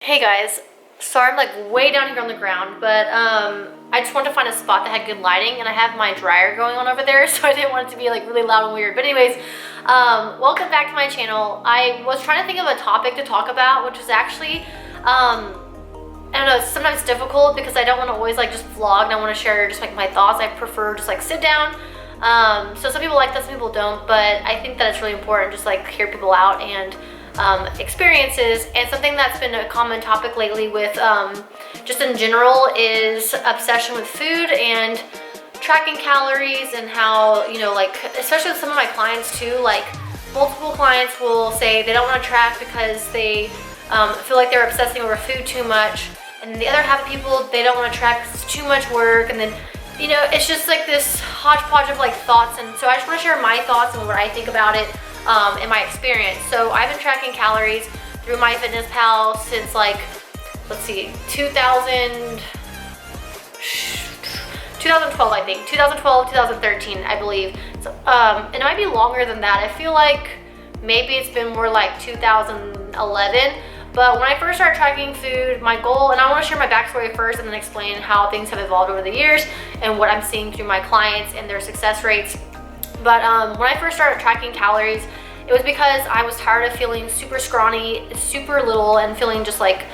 Hey guys, sorry I'm like way down here on the ground, but I just wanted to find a spot that had good lighting, and I have my dryer going on over there, so I didn't want it to be like really loud and weird. But anyways, welcome back to my channel. I was trying to think of a topic to talk about, which is actually, I don't know, it's sometimes difficult because I don't want to always like just vlog and I want to share just like my thoughts. I prefer just like sit down. So some people like that, some people don't, but I think that it's really important just like hear people out and experiences. And something that's been a common topic lately with just in general is obsession with food and tracking calories, and how, you know, like especially with some of my clients too, like multiple clients will say they don't want to track because they feel like they're obsessing over food too much, and the other half of people, they don't want to track because it's too much work. And then, you know, it's just like this hodgepodge of like thoughts. And so I just want to share my thoughts and what I think about it in my experience. So I've been tracking calories through MyFitnessPal since like, let's see, 2012, I think. 2012, 2013, I believe. So, it might be longer than that. I feel like maybe it's been more like 2011. But when I first started tracking food, my goal, and I want to share my backstory first and then explain how things have evolved over the years and what I'm seeing through my clients and their success rates. But when I first started tracking calories, it was because I was tired of feeling super scrawny, super little, and feeling just like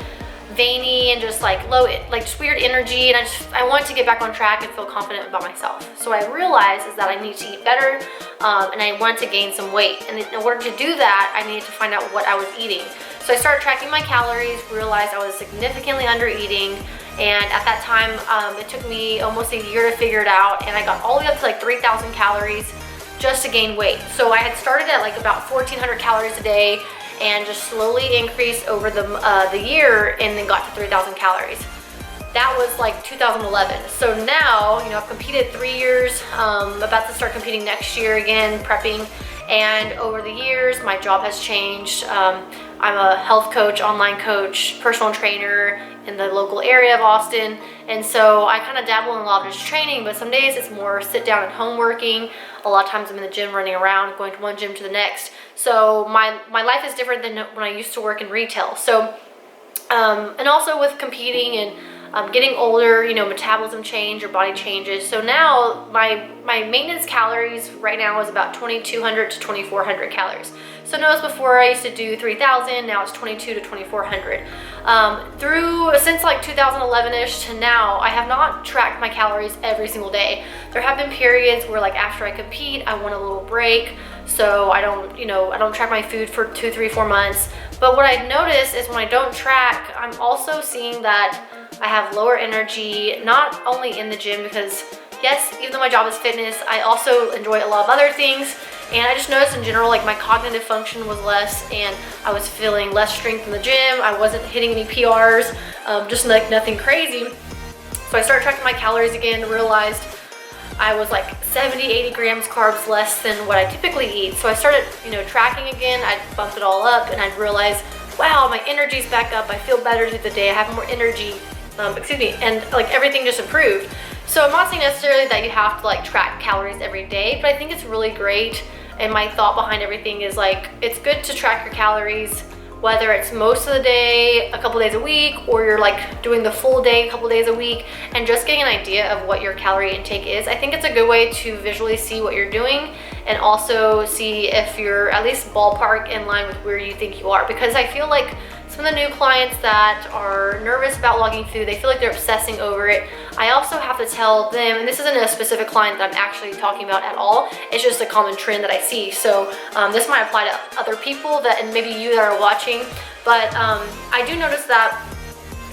veiny and just like low, like just weird energy. And I wanted to get back on track and feel confident about myself. So I realized is that I need to eat better, and I wanted to gain some weight. And in order to do that, I needed to find out what I was eating. So I started tracking my calories, realized I was significantly under eating. And at that time, it took me almost a year to figure it out. And I got all the way up to like 3,000 calories just to gain weight. So I had started at like about 1,400 calories a day and just slowly increased over the year, and then got to 3,000 calories. That was like 2011. So now, you know, I've competed 3 years, about to start competing next year again, prepping. And over the years, my job has changed. I'm a health coach, online coach, personal trainer in the local area of Austin. And so I kind of dabble in a lot of just training, but some days it's more sit down at home working. A lot of times I'm in the gym running around, going to one gym to the next. So my life is different than when I used to work in retail. So, and also with competing and getting older, you know, metabolism change, your body changes. So now my maintenance calories right now is about 2,200 to 2,400 calories. So notice before I used to do 3,000, now it's 2,200 to 2,400. Since like 2011-ish to now, I have not tracked my calories every single day. There have been periods where like after I compete, I want a little break. So I don't, you know, I don't track my food for 2, 3, 4 months. But what I notice is when I don't track, I'm also seeing that I have lower energy, not only in the gym, because yes, even though my job is fitness, I also enjoy a lot of other things. And I just noticed in general, like my cognitive function was less, and I was feeling less strength in the gym. I wasn't hitting any PRs, just like nothing crazy. So I started tracking my calories again, realized I was like 70, 80 grams carbs less than what I typically eat. So I started, you know, tracking again. I'd bump it all up, and I'd realize, wow, my energy's back up. I feel better through the day. I have more energy, and like everything just improved. So I'm not saying necessarily that you have to like track calories every day, but I think it's really great. And my thought behind everything is like, it's good to track your calories, whether it's most of the day, a couple days a week, or you're like doing the full day, a couple days a week, and just getting an idea of what your calorie intake is. I think it's a good way to visually see what you're doing, and also see if you're at least ballpark in line with where you think you are. Because I feel like some of the new clients that are nervous about logging food, they feel like they're obsessing over it. I also have to tell them, and this isn't a specific client that I'm actually talking about at all, it's just a common trend that I see. So this might apply to other people that, and maybe you that are watching, but I do notice that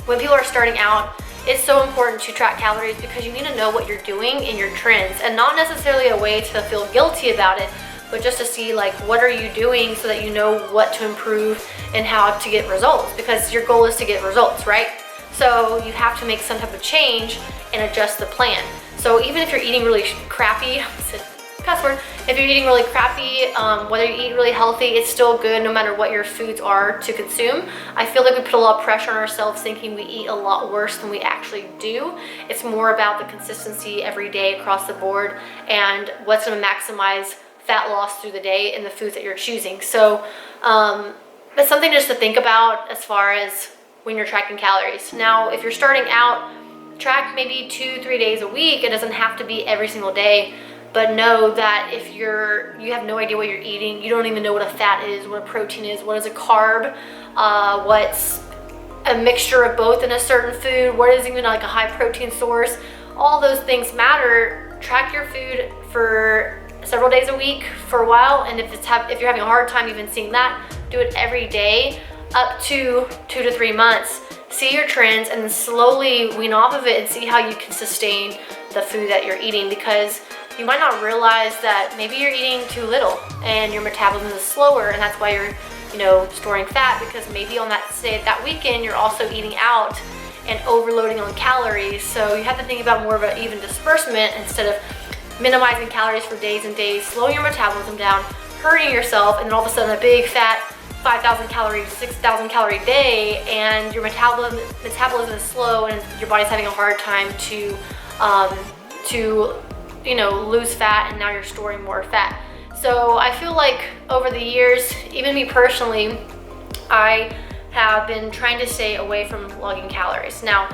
when people are starting out, it's so important to track calories because you need to know what you're doing in your trends, and not necessarily a way to feel guilty about it, but just to see like what are you doing so that you know what to improve and how to get results, because your goal is to get results, right? So you have to make some type of change and adjust the plan. So even if you're eating really crappy, cuss word, if you're eating really crappy, whether you eat really healthy, it's still good no matter what your foods are to consume. I feel like we put a lot of pressure on ourselves thinking we eat a lot worse than we actually do. It's more about the consistency every day across the board and what's going to maximize fat loss through the day in the foods that you're choosing. So that's something just to think about as far as when you're tracking calories. Now, if you're starting out, track maybe 2-3 days a week. It doesn't have to be every single day, but know that if you have no idea what you're eating, you don't even know what a fat is, what a protein is, what is a carb, what's a mixture of both in a certain food, what is even like a high protein source, all those things matter. Track your food for several days a week for a while, and if you're having a hard time even seeing that, do it every day up to 2 to 3 months. See your trends and slowly wean off of it and see how you can sustain the food that you're eating, because you might not realize that maybe you're eating too little and your metabolism is slower, and that's why you're storing fat, because maybe on that weekend you're also eating out and overloading on calories. So you have to think about more of an even disbursement instead of minimizing calories for days and days, slowing your metabolism down, hurting yourself, and then all of a sudden a big fat 5,000 calories, 6,000 calorie day, and your metabolism is slow and your body's having a hard time to lose fat, and now you're storing more fat. So I feel like over the years, even me personally, I have been trying to stay away from logging calories. Now,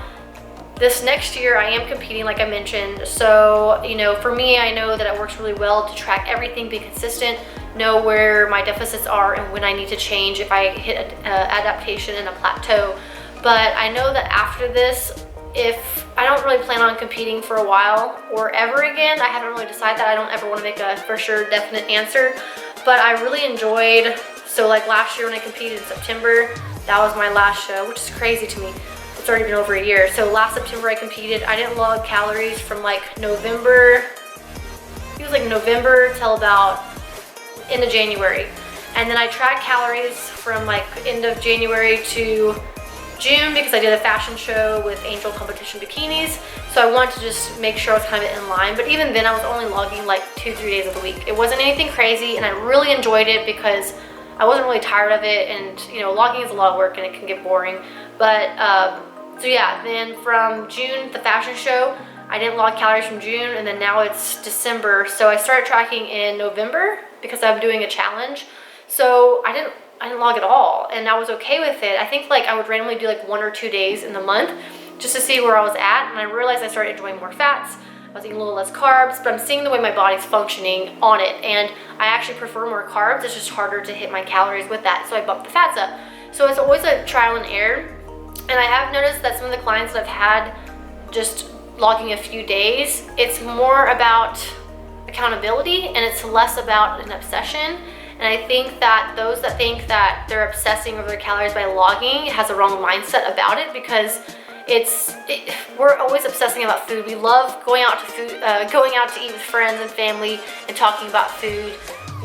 this next year I am competing, like I mentioned. So, for me, I know that it works really well to track everything, be consistent, know where my deficits are and when I need to change if I hit an adaptation and a plateau. But I know that after this, if I don't really plan on competing for a while or ever again, I haven't really decided that. I don't ever want to make a for sure definite answer, but I really enjoyed, so like last year when I competed in September, that was my last show, which is crazy to me. It's already been over a year. So last September I competed. I didn't log calories from like November, it was like November till about end of January. And then I tracked calories from like end of January to June because I did a fashion show with Angel Competition Bikinis. So I wanted to just make sure I was kind of in line. But even then I was only logging like 2-3 days of the week. It wasn't anything crazy, and I really enjoyed it because I wasn't really tired of it, and logging is a lot of work and it can get boring. But so yeah, then from June, the fashion show, I didn't log calories from June, and then now it's December. So I started tracking in November because I'm doing a challenge. So I didn't log at all, and I was okay with it. I think like I would randomly do like 1 or 2 days in the month just to see where I was at, and I realized I started enjoying more fats. I was eating a little less carbs, but I'm seeing the way my body's functioning on it, and I actually prefer more carbs. It's just harder to hit my calories with that, so I bumped the fats up. So it's always a trial and error, and I have noticed that some of the clients that I've had just logging a few days, it's more about accountability and it's less about an obsession. And I think that those that think that they're obsessing over their calories by logging has a wrong mindset about it, because we're always obsessing about food. We love going out to eat with friends and family and talking about food.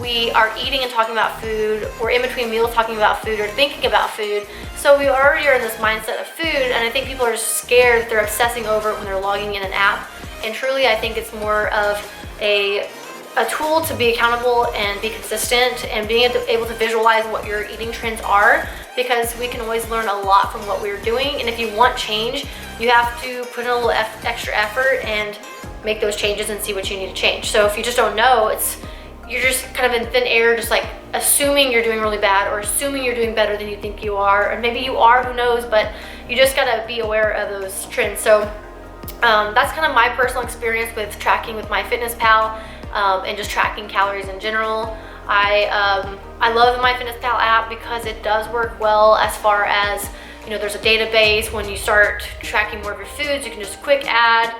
We are eating and talking about food. We're in between meals talking about food or thinking about food. So we already are in this mindset of food, and I think people are scared. They're obsessing over it when they're logging in an app. And truly, I think it's more of a tool to be accountable and be consistent, and being able to visualize what your eating trends are, because we can always learn a lot from what we're doing. And if you want change, you have to put in a little extra effort and make those changes and see what you need to change. So if you just don't know, you're just kind of in thin air, just like assuming you're doing really bad or assuming you're doing better than you think you are, or maybe you are, who knows, but you just gotta be aware of those trends. So that's kind of my personal experience with tracking with MyFitnessPal. And just tracking calories in general. I love the MyFitnessPal app because it does work well as far as, there's a database. When you start tracking more of your foods, you can just quick add.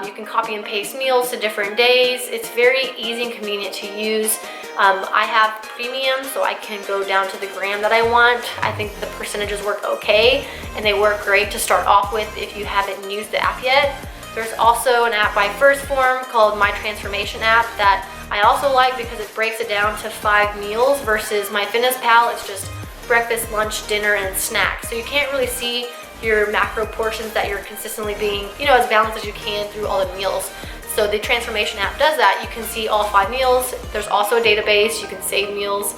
You can copy and paste meals to different days. It's very easy and convenient to use. I have premium, so I can go down to the gram that I want. I think the percentages work okay, and they work great to start off with if you haven't used the app yet. There's also an app by First Form called My Transformation app that I also like because it breaks it down to 5 meals versus MyFitnessPal. It's just breakfast, lunch, dinner, and snack. So you can't really see your macro portions that you're consistently being, as balanced as you can through all the meals. So the Transformation app does that. You can see all 5 meals. There's also a database. You can save meals.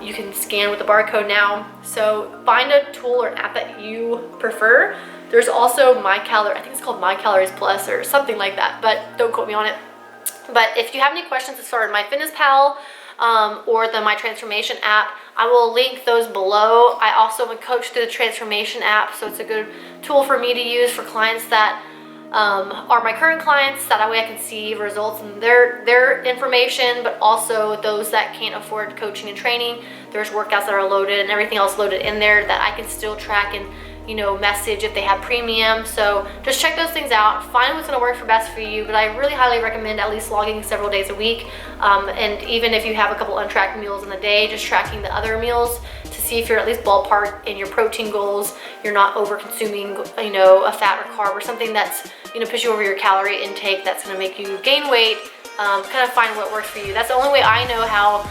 You can scan with the barcode now. So find a tool or an app that you prefer. There's also I think it's called My Calories Plus or something like that, but don't quote me on it. But if you have any questions to start MyFitnessPal, or the My Transformation app. I will link those below. I also am a coach through the Transformation app, so it's a good tool for me to use for clients that are my current clients. That way I can see results in their information, but also those that can't afford coaching and training. There's workouts that are loaded and everything else loaded in there that I can still track and, you know, message if they have premium. So just check those things out, find what's going to work for best for you. But I really highly recommend at least logging several days a week, and even if you have a couple untracked meals in the day, just tracking the other meals to see if you're at least ballpark in your protein goals. You're not over consuming, you know, a fat or carb or something that's, you know, push you over your calorie intake that's going to make you gain weight. Kind of find what works for you. That's the only way I know how.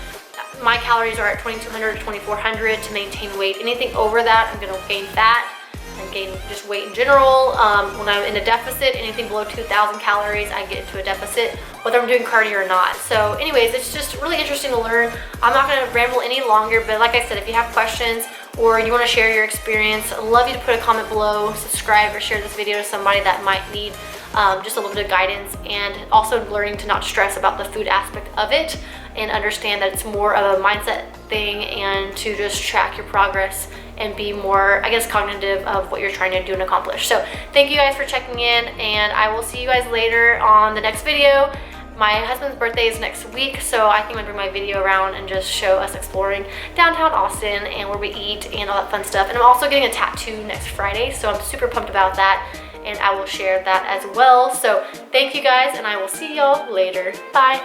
My calories are at 2200 to 2400 to maintain weight. Anything over that, I'm going to gain fat and gain just weight in general. When I'm in a deficit, anything below 2000 calories, I get into a deficit, whether I'm doing cardio or not. So anyways, it's just really interesting to learn. I'm not going to ramble any longer, but like I said, if you have questions or you want to share your experience, I'd love you to put a comment below, subscribe, or share this video to somebody that might need just a little bit of guidance, and also learning to not stress about the food aspect of it and understand that it's more of a mindset thing, and to just track your progress and be more, I guess, cognitive of what you're trying to do and accomplish. So thank you guys for checking in, and I will see you guys later on the next video. My husband's birthday is next week, so I think I'm gonna bring my video around and just show us exploring downtown Austin and where we eat and all that fun stuff. And I'm also getting a tattoo next Friday, so I'm super pumped about that, and I will share that as well. So thank you guys, and I will see y'all later. Bye.